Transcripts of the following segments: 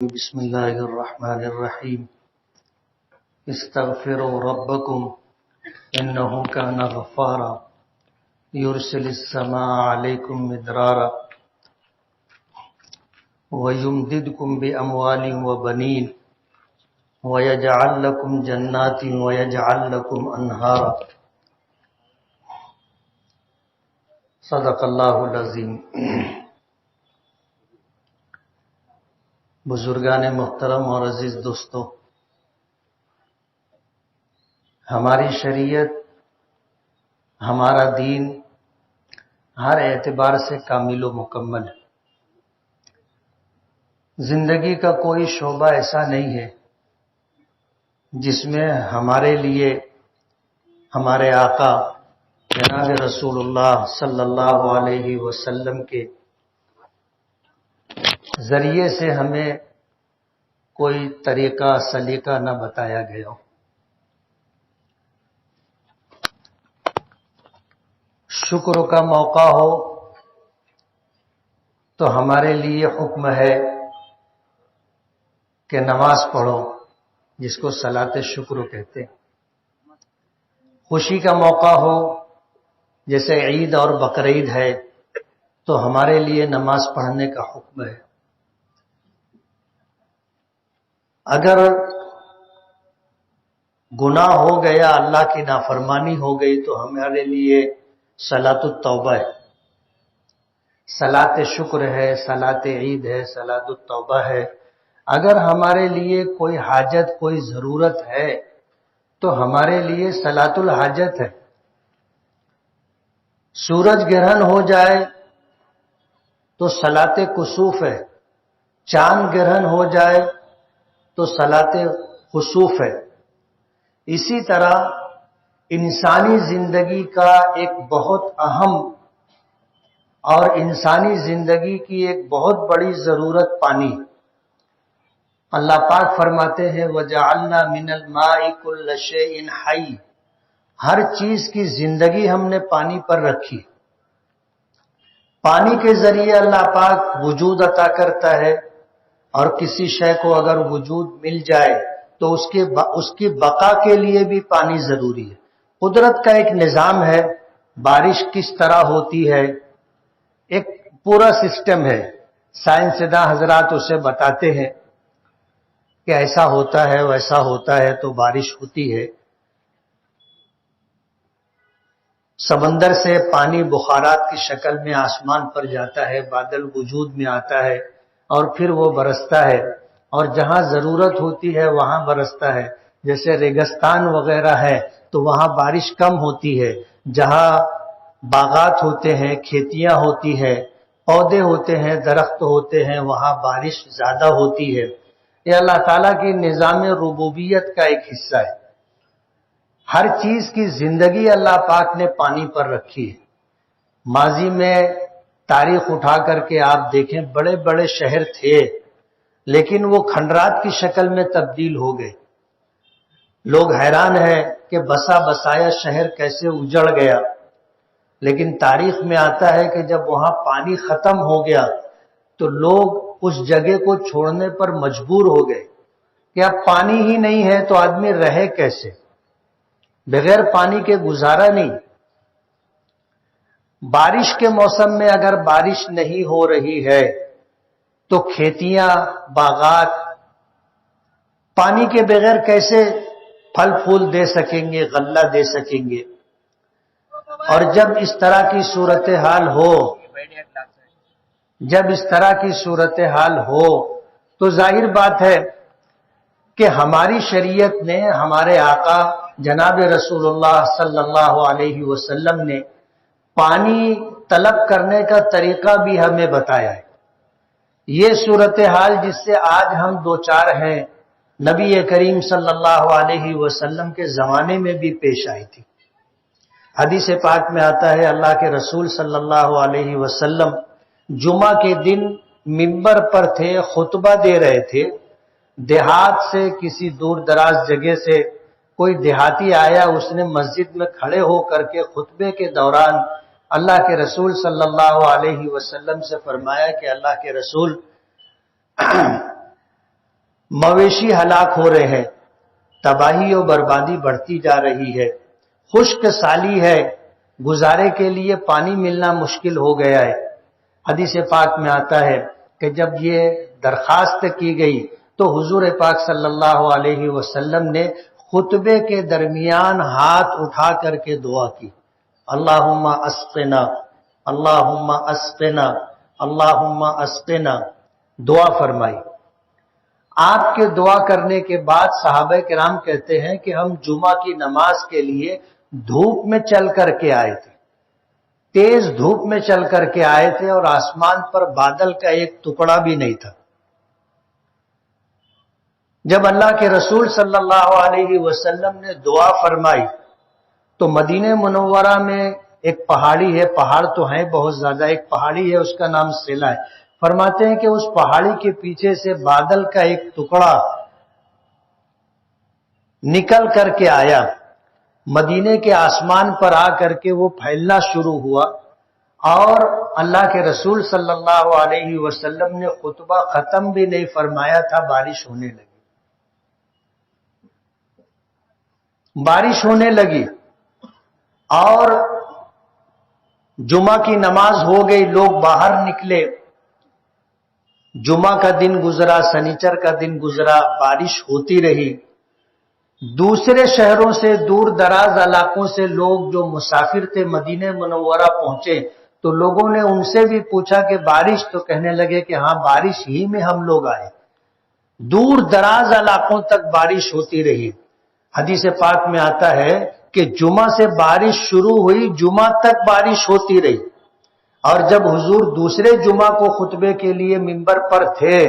بسم الله الرحمن الرحيم استغفروا ربكم إنه كان غفارا يرسل السماء عليكم مدرارا ويمددكم بأموال وبنين ويجعل لكم جنات ويجعل لكم أنهارا صدق اللہ العظیم۔ بزرگان محترم اور عزیز دوستو، ہماری شریعت، ہمارا دین ہر اعتبار سے کامل و مکمل ہے۔ زندگی کا کوئی شعبہ ایسا نہیں ہے جس میں ہمارے لیے ہمارے آقا جناب رسول اللہ صلی اللہ علیہ وسلم کے ذریعے سے ہمیں کوئی طریقہ سلیقہ نہ بتایا گیا ہو۔ شکر کا موقع ہو تو ہمارے لیے حکم ہے کہ نماز پڑھو، جس کو صلاۃ شکر کہتے ہیں۔ خوشی کا موقع ہو جیسے عید اور بقرعید ہے تو ہمارے لیے نماز پڑھنے کا حکم ہے۔ اگر گناہ ہو گیا، اللہ کی نافرمانی ہو گئی تو ہمارے لیے صلاۃ التوبہ ہے، صلاۃ شکر ہے، صلاۃ عید ہے، صلاۃ التوبہ ہے۔ اگر ہمارے لیے کوئی حاجت، کوئی ضرورت ہے تو ہمارے لیے صلاۃ الحاجت ہے۔ سورج گرہن ہو جائے تو صلاۃ کسوف ہے، چاند گرہن ہو جائے تو صلاۃ خسوف ہے۔ اسی طرح انسانی زندگی کا ایک بہت اہم اور انسانی زندگی کی ایک بہت بڑی ضرورت پانی۔ اللہ پاک فرماتے ہیں وَجَعَلْنَا مِنَ الْمَاءِ كُلَّ شَيْءٍ حَيٍّ، ہر چیز کی زندگی ہم نے پانی پر رکھی۔ پانی کے ذریعے اللہ پاک وجود عطا کرتا ہے، اور کسی شے کو اگر وجود مل جائے تو اس کی بقا کے لیے بھی پانی ضروری ہے۔ قدرت کا ایک نظام ہے، بارش کس طرح ہوتی ہے، ایک پورا سسٹم ہے۔ سائنسداں حضرات اسے بتاتے ہیں کہ ایسا ہوتا ہے، ویسا ہوتا ہے تو بارش ہوتی ہے۔ سمندر سے پانی بخارات کی شکل میں آسمان پر جاتا ہے، بادل وجود میں آتا ہے اور پھر وہ برستا ہے، اور جہاں ضرورت ہوتی ہے وہاں برستا ہے۔ جیسے ریگستان وغیرہ ہے تو وہاں بارش کم ہوتی ہے، جہاں باغات ہوتے ہیں، کھیتیاں ہوتی ہے، پودے ہوتے ہیں، درخت ہوتے ہیں، وہاں بارش زیادہ ہوتی ہے۔ یہ اللہ تعالیٰ کی نظام ربوبیت کا ایک حصہ ہے۔ ہر چیز کی زندگی اللہ پاک نے پانی پر رکھی ہے۔ ماضی میں تاریخ اٹھا کر کے آپ دیکھیں، بڑے بڑے شہر تھے لیکن وہ کھنڈرات کی شکل میں تبدیل ہو گئے۔ لوگ حیران ہیں کہ بسا بسایا شہر کیسے اجڑ گیا، لیکن تاریخ میں آتا ہے کہ جب وہاں پانی ختم ہو گیا تو لوگ اس جگہ کو چھوڑنے پر مجبور ہو گئے کہ اب پانی ہی نہیں ہے تو آدمی رہے کیسے، بغیر پانی کے گزارا نہیں۔ بارش کے موسم میں اگر بارش نہیں ہو رہی ہے تو کھیتیاں، باغات پانی کے بغیر کیسے پھل پھول دے سکیں گے، غلہ دے سکیں گے۔ اور جب اس طرح کی صورتحال ہو تو ظاہر بات ہے کہ ہماری شریعت نے، ہمارے آقا جناب رسول اللہ صلی اللہ علیہ وسلم نے پانی طلب کرنے کا طریقہ بھی ہمیں بتایا ہے۔ یہ صورتحال جس سے آج ہم دوچار ہیں، نبی کریم صلی اللہ علیہ وسلم کے زمانے میں بھی پیش آئی تھی۔ حدیث پاک میں آتا ہے اللہ کے رسول صلی اللہ علیہ وسلم جمعہ کے دن منبر پر تھے، خطبہ دے رہے تھے۔ دیہات سے، کسی دور دراز جگہ سے کوئی دیہاتی آیا، اس نے مسجد میں کھڑے ہو کر کے خطبے کے دوران اللہ کے رسول صلی اللہ علیہ وسلم سے فرمایا کہ اللہ کے رسول، مویشی ہلاک ہو رہے ہیں، تباہی و بربادی بڑھتی جا رہی ہے، خشک سالی ہے، گزارے کے لیے پانی ملنا مشکل ہو گیا ہے۔ حدیث پاک میں آتا ہے کہ جب یہ درخواست کی گئی تو حضور پاک صلی اللہ علیہ وسلم نے خطبے کے درمیان ہاتھ اٹھا کر کے دعا کی، اللہم اسقنا، اللہم اسقنا، اللہم اسقنا، دعا فرمائی۔ آپ کے دعا کرنے کے بعد صحابہ کرام کہتے ہیں کہ ہم جمعہ کی نماز کے لیے دھوپ میں چل کر کے آئے تھے، تیز دھوپ میں چل کر کے آئے تھے، اور آسمان پر بادل کا ایک ٹکڑا بھی نہیں تھا۔ جب اللہ کے رسول صلی اللہ علیہ وسلم نے دعا فرمائی تو مدینہ منورہ میں ایک پہاڑی ہے، پہاڑ تو ہیں بہت زیادہ، ایک پہاڑی ہے اس کا نام سیلا ہے، فرماتے ہیں کہ اس پہاڑی کے پیچھے سے بادل کا ایک ٹکڑا نکل کر کے آیا، مدینے کے آسمان پر آ کر کے وہ پھیلنا شروع ہوا، اور اللہ کے رسول صلی اللہ علیہ وسلم نے خطبہ ختم بھی نہیں فرمایا تھا، بارش ہونے لگی، بارش ہونے لگی، اور جمعہ کی نماز ہو گئی، لوگ باہر نکلے، جمعہ کا دن گزرا، سنیچر کا دن گزرا، بارش ہوتی رہی۔ دوسرے شہروں سے، دور دراز علاقوں سے لوگ جو مسافر تھے مدینہ منورہ پہنچے تو لوگوں نے ان سے بھی پوچھا کہ بارش، تو کہنے لگے کہ ہاں بارش ہی میں ہم لوگ آئے۔ دور دراز علاقوں تک بارش ہوتی رہی۔ حدیث پاک میں آتا ہے کہ جمعہ سے بارش شروع ہوئی، جمعہ تک بارش ہوتی رہی، اور جب حضور دوسرے جمعہ کو خطبے کے لیے منبر پر تھے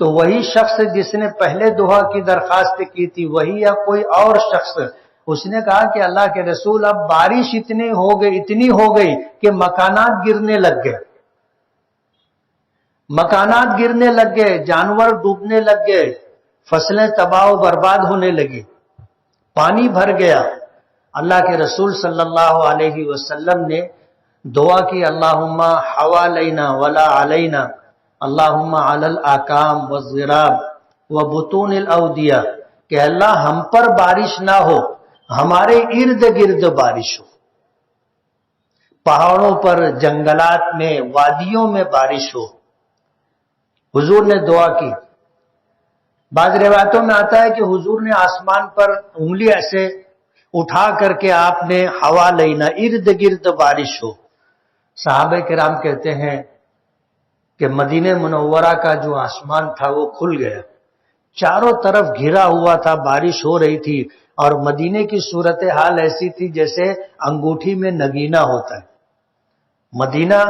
تو وہی شخص جس نے پہلے دعا کی درخواست کی تھی، وہی یا کوئی اور شخص، اس نے کہا کہ اللہ کے رسول اب بارش اتنی ہو گئی کہ مکانات گرنے لگ گئے، مکانات گرنے لگ گئے، جانور ڈوبنے لگ گئے، فصلیں تباہ و برباد ہونے لگی، پانی بھر گیا۔ اللہ کے رسول صلی اللہ علیہ وسلم نے دعا کی، اللہم حوالینا ولا علینا، اللہم علی الاکام والضراب وبطون الاودیہ، کہ اللہ ہم پر بارش نہ ہو، ہمارے ارد گرد بارش ہو، پہاڑوں پر، جنگلات میں، وادیوں میں بارش ہو۔ حضور نے دعا کی۔ بعض روایتوں میں آتا ہے کہ حضور نے آسمان پر انگلی ایسے اٹھا کر کے آپ نے ہوا لینا، ارد گرد بارش ہو۔ صحابہ کرام کہتے ہیں کہ مدینہ منورہ کا جو آسمان تھا وہ کھل گیا، چاروں طرف گھرا ہوا تھا، بارش ہو رہی تھی، اور مدینے کی صورتحال ایسی تھی جیسے انگوٹھی میں نگینا ہوتا ہے۔ مدینہ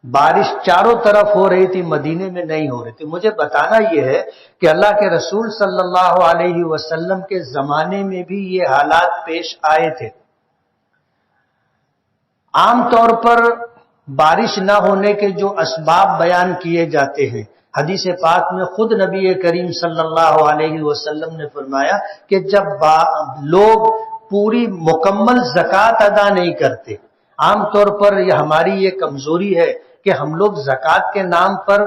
بارش چاروں طرف ہو رہی تھی، مدینے میں نہیں ہو رہی تھی۔ مجھے بتانا یہ ہے کہ اللہ کے رسول صلی اللہ علیہ وسلم کے زمانے میں بھی یہ حالات پیش آئے تھے۔ عام طور پر بارش نہ ہونے کے جو اسباب بیان کیے جاتے ہیں، حدیث پاک میں خود نبی کریم صلی اللہ علیہ وسلم نے فرمایا کہ جب لوگ پوری مکمل زکوٰۃ ادا نہیں کرتے، عام طور پر یہ ہماری یہ کمزوری ہے کہ ہم لوگ زکوٰۃ کے نام پر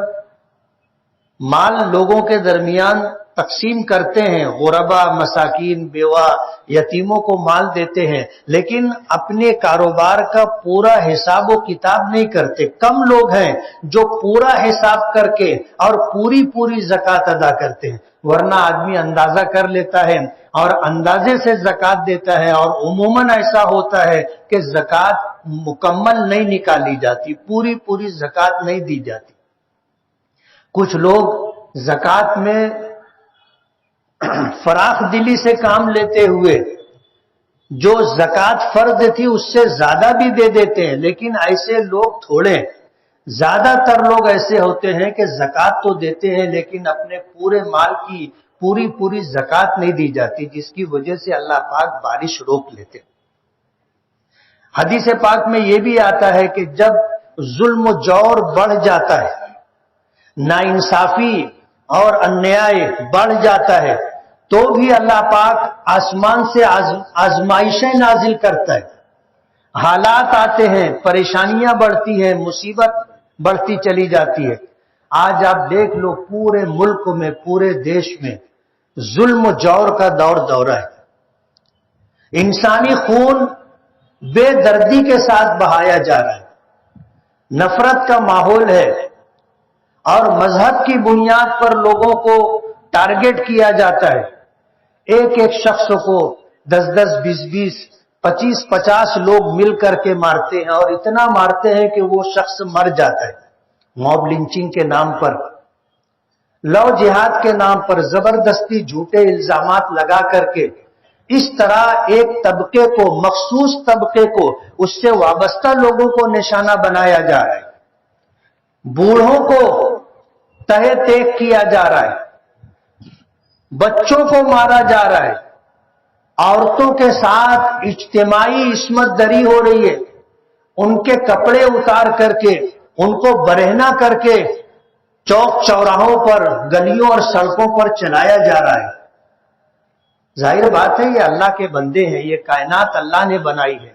مال لوگوں کے درمیان تقسیم کرتے ہیں، غربا، مساکین، بیوہ، یتیموں کو مال دیتے ہیں، لیکن اپنے کاروبار کا پورا حساب و کتاب نہیں کرتے۔ کم لوگ ہیں جو پورا حساب کر کے اور پوری زکوٰۃ ادا کرتے ہیں، ورنہ آدمی اندازہ کر لیتا ہے اور اندازے سے زکوٰۃ دیتا ہے، اور عموماً ایسا ہوتا ہے کہ زکوٰۃ مکمل نہیں نکالی جاتی، پوری زکوٰۃ نہیں دی جاتی۔ کچھ لوگ زکوٰۃ میں فراخ دلی سے کام لیتے ہوئے جو زکوٰۃ فرض تھی اس سے زیادہ بھی دے دیتے ہیں، لیکن ایسے لوگ تھوڑے، زیادہ تر لوگ ایسے ہوتے ہیں کہ زکوٰۃ تو دیتے ہیں لیکن اپنے پورے مال کی پوری زکوٰۃ نہیں دی جاتی، جس کی وجہ سے اللہ پاک بارش روک لیتے۔ حدیث پاک میں یہ بھی آتا ہے کہ جب ظلم و جور بڑھ جاتا ہے، ناانصافی اور انیائے بڑھ جاتا ہے، تو بھی اللہ پاک آسمان سے آزمائشیں نازل کرتا ہے، حالات آتے ہیں، پریشانیاں بڑھتی ہیں، مصیبت بڑھتی چلی جاتی ہے۔ آج آپ دیکھ لو پورے ملک میں، پورے دیش میں ظلم و جور کا دور دورہ ہے۔ انسانی خون بے دردی کے ساتھ بہایا جا رہا ہے، نفرت کا ماحول ہے، اور مذہب کی بنیاد پر لوگوں کو ٹارگٹ کیا جاتا ہے۔ ایک ایک شخص کو 10-10، 20-20، 25-50 لوگ مل کر کے مارتے ہیں، اور اتنا مارتے ہیں کہ وہ شخص مر جاتا ہے۔ موب لنچنگ کے نام پر، لو جہاد کے نام پر زبردستی جھوٹے الزامات لگا کر کے اس طرح ایک طبقے کو، مخصوص طبقے کو، اس سے وابستہ لوگوں کو نشانہ بنایا جا رہا ہے۔ بوڑھوں کو تہے تیگ کیا جا رہا ہے، بچوں کو مارا جا رہا ہے، عورتوں کے ساتھ اجتماعی عصمت دری ہو رہی ہے، ان کے کپڑے اتار کر کے، ان کو برہنہ کر کے چوک چوراہوں پر، گلیوں اور سڑکوں پر چلایا جا رہا ہے۔ ظاہر بات ہے یہ اللہ کے بندے ہیں، یہ کائنات اللہ نے بنائی ہے۔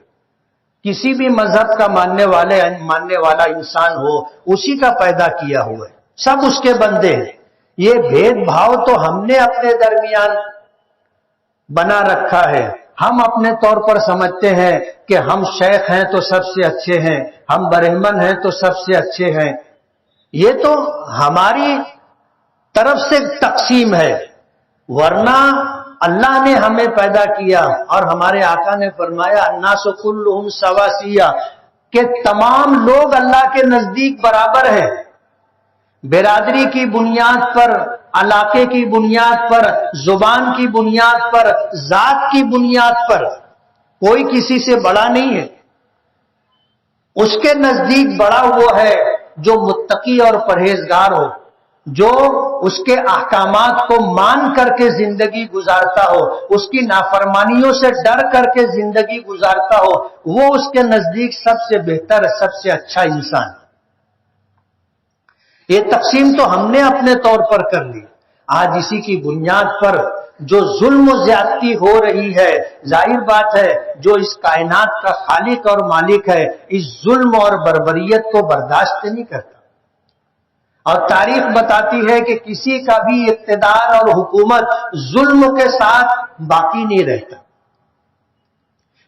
کسی بھی مذہب کا ماننے والا انسان ہو، اسی کا پیدا کیا ہوا ہے، سب اس کے بندے ہیں۔ یہ بھید بھاؤ تو ہم نے اپنے درمیان بنا رکھا ہے۔ ہم اپنے طور پر سمجھتے ہیں کہ ہم شیخ ہیں تو سب سے اچھے ہیں، ہم برہمن ہیں تو سب سے اچھے ہیں۔ یہ تو ہماری طرف سے تقسیم ہے، ورنہ اللہ نے ہمیں پیدا کیا، اور ہمارے آقا نے فرمایا الناس کلہم سواسیہ، کہ تمام لوگ اللہ کے نزدیک برابر ہیں۔ برادری کی بنیاد پر، علاقے کی بنیاد پر، زبان کی بنیاد پر، ذات کی بنیاد پر کوئی کسی سے بڑا نہیں ہے۔ اس کے نزدیک بڑا وہ ہے جو متقی اور پرہیزگار ہو، جو اس کے احکامات کو مان کر کے زندگی گزارتا ہو، اس کی نافرمانیوں سے ڈر کر کے زندگی گزارتا ہو، وہ اس کے نزدیک سب سے بہتر، سب سے اچھا انسان۔ یہ تقسیم تو ہم نے اپنے طور پر کر لی۔ آج اسی کی بنیاد پر جو ظلم و زیادتی ہو رہی ہے، ظاہر بات ہے جو اس کائنات کا خالق اور مالک ہے، اس ظلم اور بربریت کو برداشت نہیں کرتا۔ اور تاریخ بتاتی ہے کہ کسی کا بھی اقتدار اور حکومت ظلم کے ساتھ باقی نہیں رہتا۔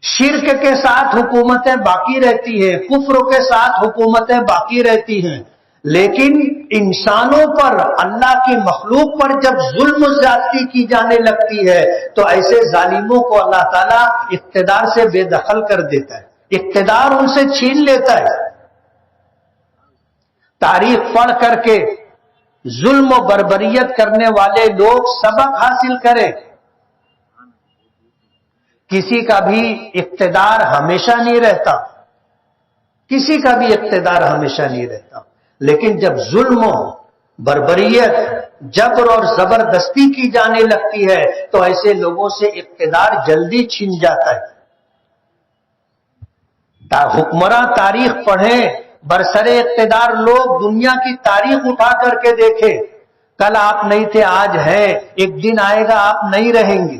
شرک کے ساتھ حکومتیں باقی رہتی ہیں، کفر کے ساتھ حکومتیں باقی رہتی ہیں، لیکن انسانوں پر، اللہ کی مخلوق پر جب ظلم و زیادتی کی جانے لگتی ہے تو ایسے ظالموں کو اللہ تعالیٰ اقتدار سے بے دخل کر دیتا ہے، اقتدار ان سے چھین لیتا ہے۔ تاریخ پڑھ کر کے ظلم و بربریت کرنے والے لوگ سبق حاصل کریں۔ کسی کا بھی اقتدار ہمیشہ نہیں رہتا، کسی کا بھی اقتدار ہمیشہ نہیں رہتا، لیکن جب ظلم و بربریت، جبر اور زبردستی کی جانے لگتی ہے تو ایسے لوگوں سے اقتدار جلدی چھن جاتا ہے۔ حکمراں تاریخ پڑھیں، برسر اقتدار لوگ دنیا کی تاریخ اٹھا کر کے دیکھیں، کل آپ نہیں تھے آج ہیں، ایک دن آئے گا آپ نہیں رہیں گے،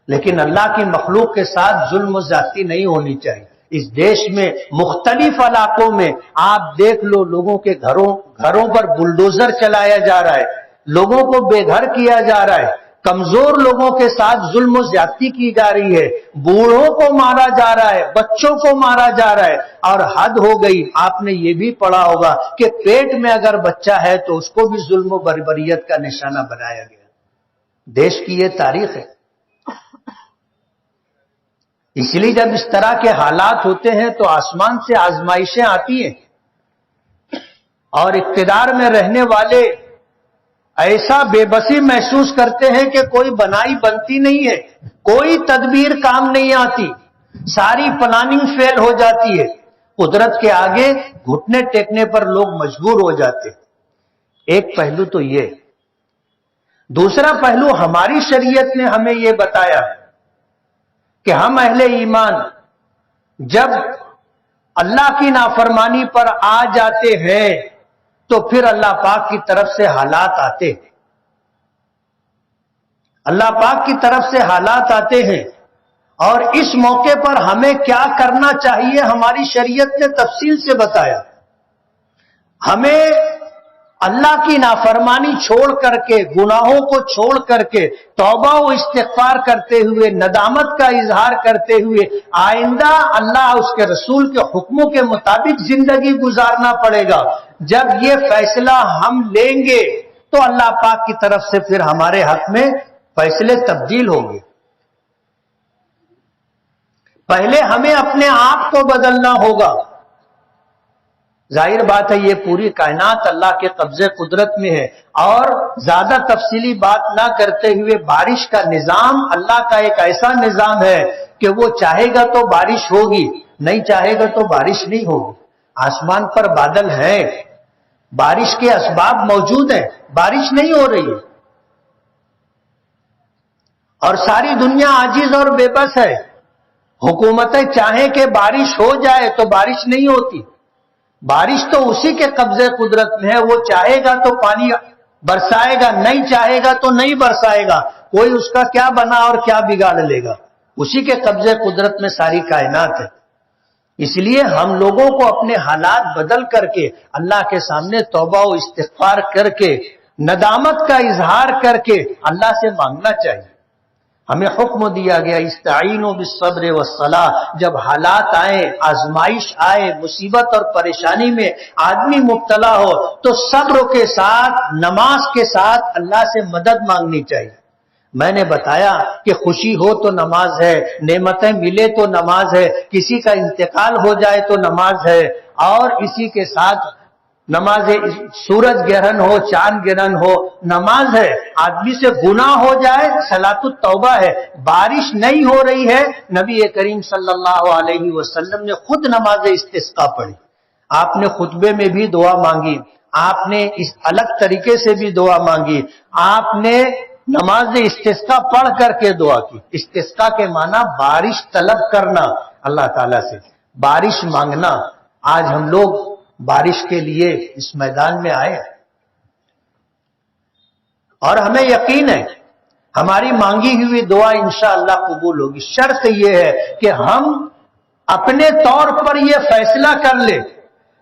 لیکن اللہ کی مخلوق کے ساتھ ظلم و زیادتی نہیں ہونی چاہیے۔ اس دیش میں مختلف علاقوں میں آپ دیکھ لو، لوگوں کے گھروں پر بلڈوزر چلایا جا رہا ہے، لوگوں کو بے گھر کیا جا رہا ہے، کمزور لوگوں کے ساتھ ظلم و زیادتی کی جا رہی ہے، بوڑھوں کو مارا جا رہا ہے، بچوں کو مارا جا رہا ہے، اور حد ہو گئی۔ آپ نے یہ بھی پڑھا ہوگا کہ پیٹ میں اگر بچہ ہے تو اس کو بھی ظلم و بربریت کا نشانہ بنایا گیا۔ دیش کی یہ تاریخ ہے۔ اس لیے جب اس طرح کے حالات ہوتے ہیں تو آسمان سے آزمائشیں آتی ہیں، اور اقتدار میں رہنے والے ایسا بے بسی محسوس کرتے ہیں کہ کوئی بنائی بنتی نہیں ہے، کوئی تدبیر کام نہیں آتی، ساری پلاننگ فیل ہو جاتی ہے، قدرت کے آگے گھٹنے ٹیکنے پر لوگ مجبور ہو جاتے ہیں۔ ایک پہلو تو یہ۔ دوسرا پہلو ہماری شریعت نے ہمیں یہ بتایا کہ ہم اہل ایمان جب اللہ کی نافرمانی پر آ جاتے ہیں تو پھر اللہ پاک کی طرف سے حالات آتے ہیں، اللہ پاک کی طرف سے حالات آتے ہیں، اور اس موقع پر ہمیں کیا کرنا چاہیے ہماری شریعت نے تفصیل سے بتایا۔ ہمیں اللہ کی نافرمانی چھوڑ کر کے، گناہوں کو چھوڑ کر کے، توبہ و استغفار کرتے ہوئے، ندامت کا اظہار کرتے ہوئے آئندہ اللہ اس کے رسول کے حکموں کے مطابق زندگی گزارنا پڑے گا۔ جب یہ فیصلہ ہم لیں گے تو اللہ پاک کی طرف سے پھر ہمارے حق میں فیصلے تبدیل ہوں گے۔ پہلے ہمیں اپنے آپ کو بدلنا ہوگا۔ ظاہر بات ہے یہ پوری کائنات اللہ کے قبضے قدرت میں ہے، اور زیادہ تفصیلی بات نہ کرتے ہوئے بارش کا نظام اللہ کا ایک ایسا نظام ہے کہ وہ چاہے گا تو بارش ہوگی، نہیں چاہے گا تو بارش نہیں ہوگی۔ آسمان پر بادل ہے، بارش کے اسباب موجود ہیں، بارش نہیں ہو رہی ہے، اور ساری دنیا عاجز اور بے بس ہے۔ حکومتیں چاہیں کہ بارش ہو جائے تو بارش نہیں ہوتی۔ بارش تو اسی کے قبضے قدرت میں ہے، وہ چاہے گا تو پانی برسائے گا، نہیں چاہے گا تو نہیں برسائے گا۔ کوئی اس کا کیا بنا اور کیا بگاڑ لے گا؟ اسی کے قبضے قدرت میں ساری کائنات ہے۔ اس لیے ہم لوگوں کو اپنے حالات بدل کر کے اللہ کے سامنے توبہ و استغفار کر کے، ندامت کا اظہار کر کے اللہ سے مانگنا چاہیے۔ ہمیں حکم دیا گیا استعینوا بالصبر والصلاۃ۔ جب حالات آئیں، آزمائش آئے، مصیبت اور پریشانی میں آدمی مبتلا ہو تو صبر کے ساتھ، نماز کے ساتھ اللہ سے مدد مانگنی چاہیے۔ میں نے بتایا کہ خوشی ہو تو نماز ہے، نعمتیں ملے تو نماز ہے، کسی کا انتقال ہو جائے تو نماز ہے، اور اسی کے ساتھ نماز سورج گرہن ہو، چاند گرہن ہو، نماز ہے۔ آدمی سے گناہ ہو جائے، صلاۃ التوبہ ہے۔ بارش نہیں ہو رہی ہے، نبی کریم صلی اللہ علیہ وسلم نے خود نماز استسقاء پڑھی۔ آپ نے خطبے میں بھی دعا مانگی، آپ نے اس الگ طریقے سے بھی دعا مانگی، آپ نے نماز استسقاء پڑھ کر کے دعا کی۔ استسقاء کے معنی بارش طلب کرنا اللہ تعالیٰ سے، بارش مانگنا۔ آج ہم لوگ بارش کے لیے اس میدان میں آئے، اور ہمیں یقین ہے ہماری مانگی ہوئی دعا انشاءاللہ قبول ہوگی۔ شرط یہ ہے کہ ہم اپنے طور پر یہ فیصلہ کر لیں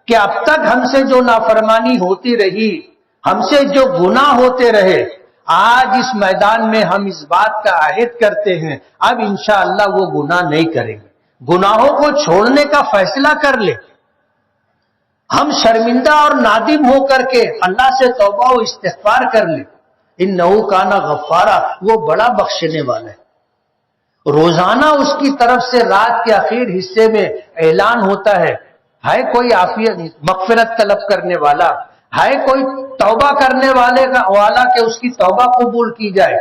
کہ اب تک ہم سے جو نافرمانی ہوتی رہی، ہم سے جو گناہ ہوتے رہے، آج اس میدان میں ہم اس بات کا عہد کرتے ہیں اب انشاءاللہ وہ گناہ نہیں کریں گے، گناہوں کو چھوڑنے کا فیصلہ کر لیں۔ ہم شرمندہ اور نادم ہو کر کے اللہ سے توبہ و استغفار کر لیں۔ انہ کان غفارا، وہ بڑا بخشنے والا ہے۔ روزانہ اس کی طرف سے رات کے آخر حصے میں اعلان ہوتا ہے کوئی عافیت مغفرت طلب کرنے والا، ہے کوئی توبہ کرنے والا کہ اس کی توبہ قبول کی جائے،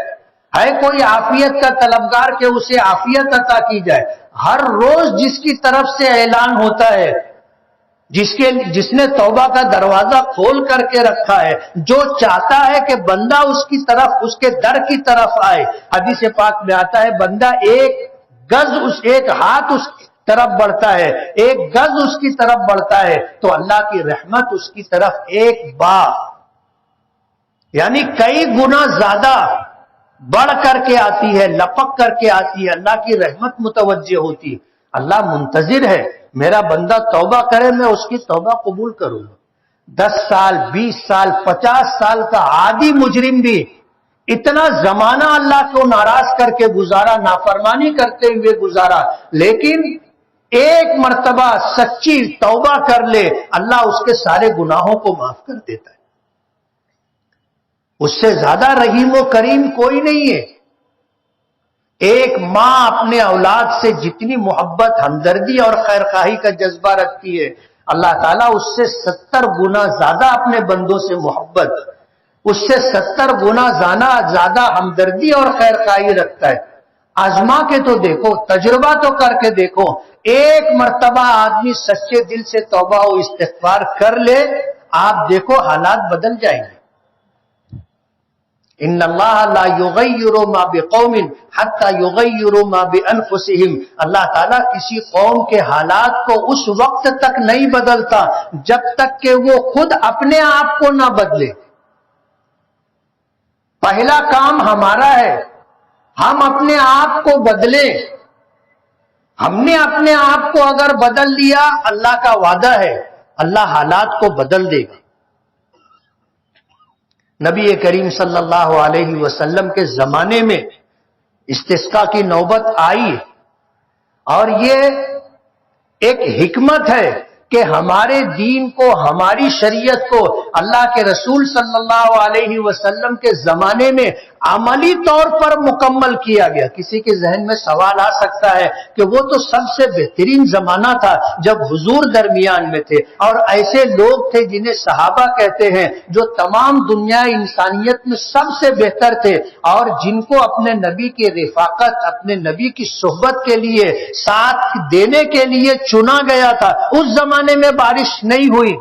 ہے کوئی عافیت کا طلبگار کہ اسے عافیت عطا کی جائے۔ ہر روز جس کی طرف سے اعلان ہوتا ہے، جس نے توبہ کا دروازہ کھول کر کے رکھا ہے، جو چاہتا ہے کہ بندہ اس کی طرف، اس کے در کی طرف آئے۔ حدیث پاک میں آتا ہے بندہ ایک ہاتھ اس کی طرف بڑھتا ہے، ایک گز اس کی طرف بڑھتا ہے تو اللہ کی رحمت اس کی طرف ایک بار، یعنی کئی گنا زیادہ بڑھ کر کے آتی ہے، لپک کر کے آتی ہے، اللہ کی رحمت متوجہ ہوتی ہے۔ اللہ منتظر ہے میرا بندہ توبہ کرے، میں اس کی توبہ قبول کروں گا۔ 10 سال 20 سال 50 سال کا عادی مجرم بھی اتنا زمانہ اللہ کو ناراض کر کے گزارا، نافرمانی کرتے ہوئے گزارا، لیکن ایک مرتبہ سچی توبہ کر لے، اللہ اس کے سارے گناہوں کو معاف کر دیتا ہے۔ اس سے زیادہ رحیم و کریم کوئی نہیں ہے۔ ایک ماں اپنے اولاد سے جتنی محبت، ہمدردی اور خیرخواہی کا جذبہ رکھتی ہے، اللہ تعالیٰ اس سے 70 گنا زیادہ اپنے بندوں سے محبت، اس سے 70 گنا زیادہ ہمدردی اور خیرخواہی رکھتا ہے۔ آزما کے تو دیکھو، تجربہ تو کر کے دیکھو، ایک مرتبہ آدمی سچے دل سے توبہ و استغفار کر لے، آپ دیکھو حالات بدل جائیں گے۔ ان اللہ لا یغیر ما بقوم حتی یغیروا ما بانفسہم، اللہ تعالیٰ کسی قوم کے حالات کو اس وقت تک نہیں بدلتا جب تک کہ وہ خود اپنے آپ کو نہ بدلے۔ پہلا کام ہمارا ہے، ہم اپنے آپ کو بدلیں۔ ہم نے اپنے آپ کو اگر بدل لیا، اللہ کا وعدہ ہے اللہ حالات کو بدل دے گا۔ نبی کریم صلی اللہ علیہ وسلم کے زمانے میں استسقاء کی نوبت آئی، اور یہ ایک حکمت ہے کہ ہمارے دین کو، ہماری شریعت کو اللہ کے رسول صلی اللہ علیہ وسلم کے زمانے میں عملی طور پر مکمل کیا گیا۔ کسی کے ذہن میں سوال آ سکتا ہے کہ وہ تو سب سے بہترین زمانہ تھا جب حضور درمیان میں تھے، اور ایسے لوگ تھے جنہیں صحابہ کہتے ہیں جو تمام دنیا انسانیت میں سب سے بہتر تھے، اور جن کو اپنے نبی کی رفاقت، اپنے نبی کی صحبت کے لیے، ساتھ دینے کے لیے چنا گیا تھا۔ اس زمانے میں بارش نہیں ہوئی،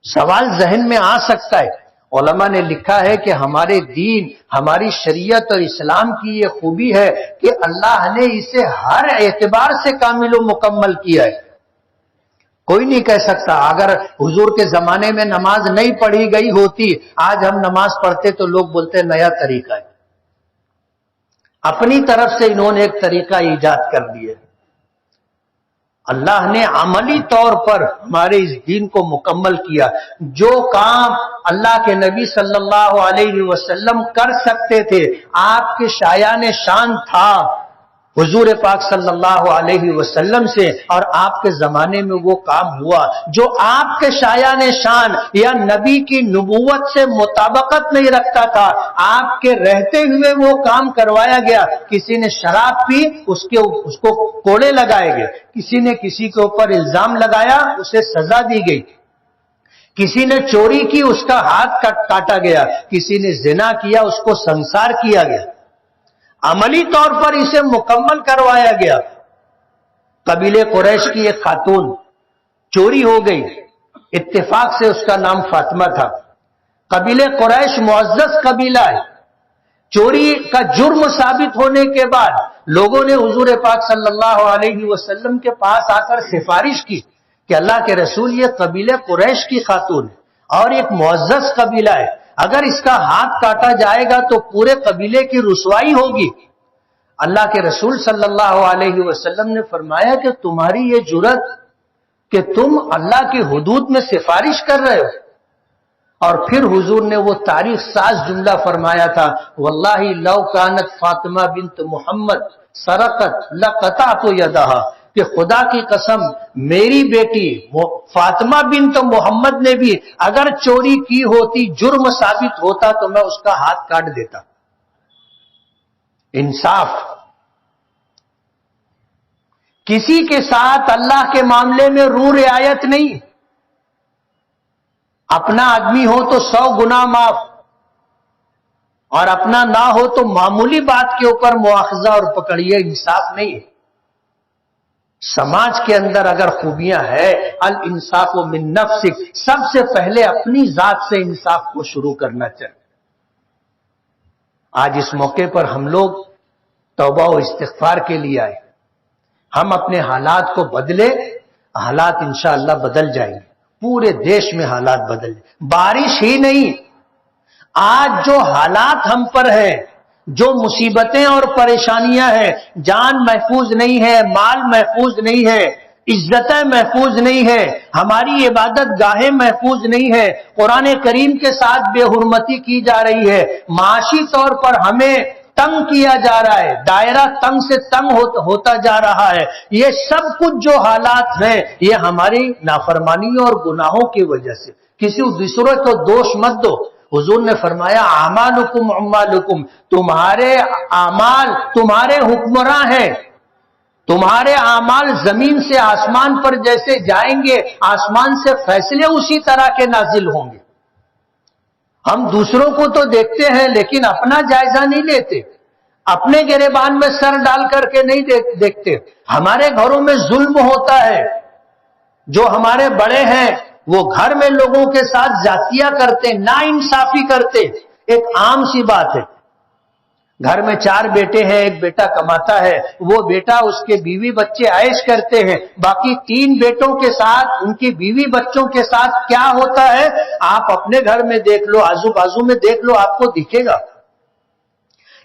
سوال ذہن میں آ سکتا ہے۔ علماء نے لکھا ہے کہ ہمارے دین، ہماری شریعت اور اسلام کی یہ خوبی ہے کہ اللہ نے اسے ہر اعتبار سے کامل و مکمل کیا ہے۔ کوئی نہیں کہہ سکتا اگر حضور کے زمانے میں نماز نہیں پڑھی گئی ہوتی، آج ہم نماز پڑھتے تو لوگ بولتے نیا طریقہ ہے۔ اپنی طرف سے انہوں نے ایک طریقہ ایجاد کر دیا۔ اللہ نے عملی طور پر ہمارے اس دین کو مکمل کیا۔ جو کام اللہ کے نبی صلی اللہ علیہ وسلم کر سکتے تھے، آپ کے شایان شان تھا حضور پاک صلی اللہ علیہ وسلم سے، اور آپ کے زمانے میں وہ کام ہوا۔ جو آپ کے شایان شان یا نبی کی نبوت سے مطابقت نہیں رکھتا تھا، آپ کے رہتے ہوئے وہ کام کروایا گیا۔ کسی نے شراب پی، اس کو کوڑے لگائے گئے، کسی نے کسی کے اوپر الزام لگایا، اسے سزا دی گئی، کسی نے چوری کی، اس کا ہاتھ کاٹا گیا، کسی نے زنا کیا، اس کو سنسار کیا گیا۔ عملی طور پر اسے مکمل کروایا گیا۔ قبیلے قریش کی ایک خاتون چوری ہو گئی، اتفاق سے اس کا نام فاطمہ تھا۔ قبیلے قریش معزز قبیلہ ہے۔ چوری کا جرم ثابت ہونے کے بعد لوگوں نے حضور پاک صلی اللہ علیہ وسلم کے پاس آ کر سفارش کی کہ اللہ کے رسول، یہ قبیلے قریش کی خاتون ہے اور ایک معزز قبیلہ ہے، اگر اس کا ہاتھ کاٹا جائے گا تو پورے قبیلے کی رسوائی ہوگی۔ اللہ کے رسول صلی اللہ علیہ وسلم نے فرمایا کہ تمہاری یہ جرأت کہ تم اللہ کی حدود میں سفارش کر رہے ہو۔ اور پھر حضور نے وہ تاریخ ساز جملہ فرمایا تھا، واللہ لو کانت فاطمہ بنت محمد سرقت لقطعت یدہا، کہ خدا کی قسم میری بیٹی فاطمہ بنت محمد نے بھی اگر چوری کی ہوتی، جرم ثابت ہوتا تو میں اس کا ہاتھ کاٹ دیتا۔ انصاف۔ کسی کے ساتھ اللہ کے معاملے میں رو رعایت نہیں۔ اپنا آدمی ہو تو 100 گنا معاف، اور اپنا نہ ہو تو معمولی بات کے اوپر مواخذہ اور پکڑیے، انصاف نہیں ہے۔ سماج کے اندر اگر خوبیاں ہے، الانصاف من نفسک، سب سے پہلے اپنی ذات سے انصاف کو شروع کرنا چاہیے۔ آج اس موقع پر ہم لوگ توبہ و استغفار کے لیے آئے۔ ہم اپنے حالات کو بدلے، حالات انشاءاللہ بدل جائیں گے۔ پورے دیش میں حالات بدل جائیں۔ بارش ہی نہیں، آج جو حالات ہم پر ہیں، جو مصیبتیں اور پریشانیاں ہیں، جان محفوظ نہیں ہے، مال محفوظ نہیں ہے، عزتیں محفوظ نہیں ہے، ہماری عبادت گاہیں محفوظ نہیں ہے، قرآن کریم کے ساتھ بے حرمتی کی جا رہی ہے، معاشی طور پر ہمیں تنگ کیا جا رہا ہے، دائرہ تنگ سے تنگ ہوتا جا رہا ہے۔ یہ سب کچھ جو حالات ہیں، یہ ہماری نافرمانیوں اور گناہوں کی وجہ سے۔ کسی دوسرے کو دوش مت دو۔ حضور نے فرمایا اعمالکم اعمالکم، تمہارے اعمال تمہارے حکمراں ہیں، تمہارے اعمال زمین سے آسمان پر جیسے جائیں گے، آسمان سے فیصلے اسی طرح کے نازل ہوں گے۔ ہم دوسروں کو تو دیکھتے ہیں لیکن اپنا جائزہ نہیں لیتے، اپنے گریبان میں سر ڈال کر کے نہیں دیکھتے۔ ہمارے گھروں میں ظلم ہوتا ہے، جو ہمارے بڑے ہیں وہ گھر میں لوگوں کے ساتھ زیادتیاں کرتے، نا انصافی کرتے۔ ایک عام سی بات ہے، گھر میں 4 بیٹے ہیں، ایک بیٹا کماتا ہے، وہ بیٹا اس کے بیوی بچے عائش کرتے ہیں، باقی 3 بیٹوں کے ساتھ، ان کی بیوی بچوں کے ساتھ کیا ہوتا ہے آپ اپنے گھر میں دیکھ لو، آزو بازو میں دیکھ لو، آپ کو دکھے گا۔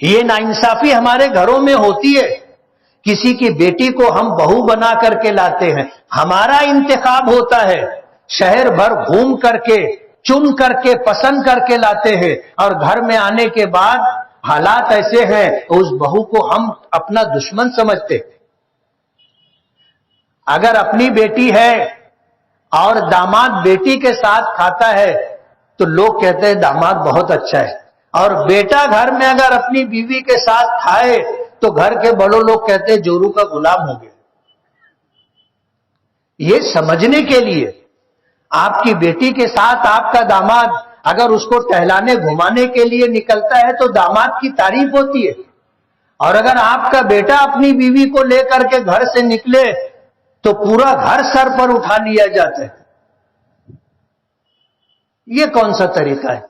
یہ ناانصافی ہمارے گھروں میں ہوتی ہے۔ کسی کی بیٹی کو ہم بہو بنا کر کے لاتے ہیں، ہمارا انتخاب ہوتا ہے، شہر بھر گھوم کر کے چن کر کے پسند کر کے لاتے ہیں، اور گھر میں آنے کے بعد حالات ایسے ہیں اس بہو کو ہم اپنا دشمن سمجھتے ہیں۔ اگر اپنی بیٹی ہے اور داماد بیٹی کے ساتھ کھاتا ہے تو لوگ کہتے ہیں داماد بہت اچھا ہے، اور بیٹا گھر میں اگر اپنی بیوی کے ساتھ کھائے تو گھر کے بڑوں لوگ کہتے ہیں جورو کا غلام ہو گیا۔ یہ سمجھنے کے لیے آپ کی بیٹی کے ساتھ آپ کا داماد اگر اس کو ٹہلانے گھمانے کے لیے نکلتا ہے تو داماد کی تعریف ہوتی ہے، اور اگر آپ کا بیٹا اپنی بیوی کو لے کر کے گھر سے نکلے تو پورا گھر سر پر اٹھا لیا جاتا ہے۔ یہ کون سا طریقہ ہے؟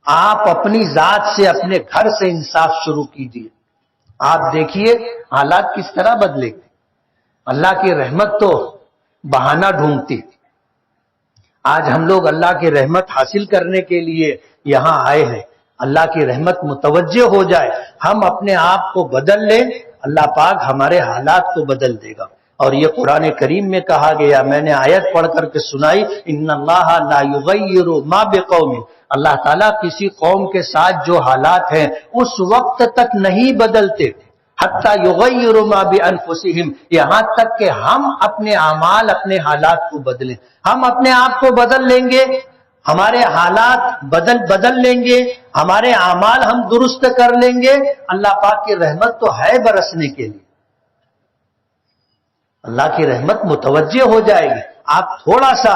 آپ اپنی ذات سے، اپنے گھر سے انصاف شروع کیجیے۔ آپ دیکھیے حالات کس طرح بدلے گے۔ اللہ کی رحمت تو بہانہ ڈھونڈتی، آج ہم لوگ اللہ کی رحمت حاصل کرنے کے لیے یہاں آئے ہیں۔ اللہ کی رحمت متوجہ ہو جائے، ہم اپنے آپ کو بدل لیں، اللہ پاک ہمارے حالات کو بدل دے گا۔ اور یہ قرآن کریم میں کہا گیا، میں نے آیت پڑھ کر کے سنائی، ان اللہ لا یغیر ما بقوم، اللہ تعالیٰ کسی قوم کے ساتھ جو حالات ہیں اس وقت تک نہیں بدلتے، حتی یغیر ما بانفسہم، یہاں تک کہ ہم اپنے اعمال، اپنے حالات کو بدلیں۔ ہم اپنے آپ کو بدل لیں گے، ہمارے حالات بدل لیں گے، ہمارے اعمال ہم درست کر لیں گے، اللہ پاک کی رحمت تو ہے برسنے کے لیے، اللہ کی رحمت متوجہ ہو جائے گی۔ آپ تھوڑا سا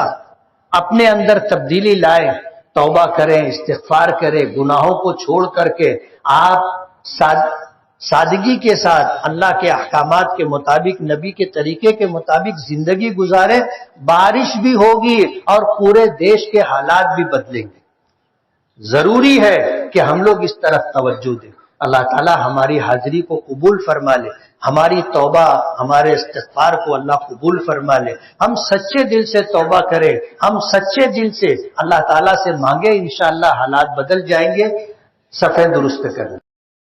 اپنے اندر تبدیلی لائیں، توبہ کریں، استغفار کریں، گناہوں کو چھوڑ کر کے آپ سادگی کے ساتھ اللہ کے احکامات کے مطابق، نبی کے طریقے کے مطابق زندگی گزاریں، بارش بھی ہوگی اور پورے دیش کے حالات بھی بدلیں گے۔ ضروری ہے کہ ہم لوگ اس طرف توجہ دیں۔ اللہ تعالی ہماری حاضری کو قبول فرما لے، ہماری توبہ، ہمارے استغفار کو اللہ قبول فرما لے، ہم سچے دل سے توبہ کریں، ہم سچے دل سے اللہ تعالیٰ سے مانگے، انشاءاللہ حالات بدل جائیں گے۔ صفحے درست کریں۔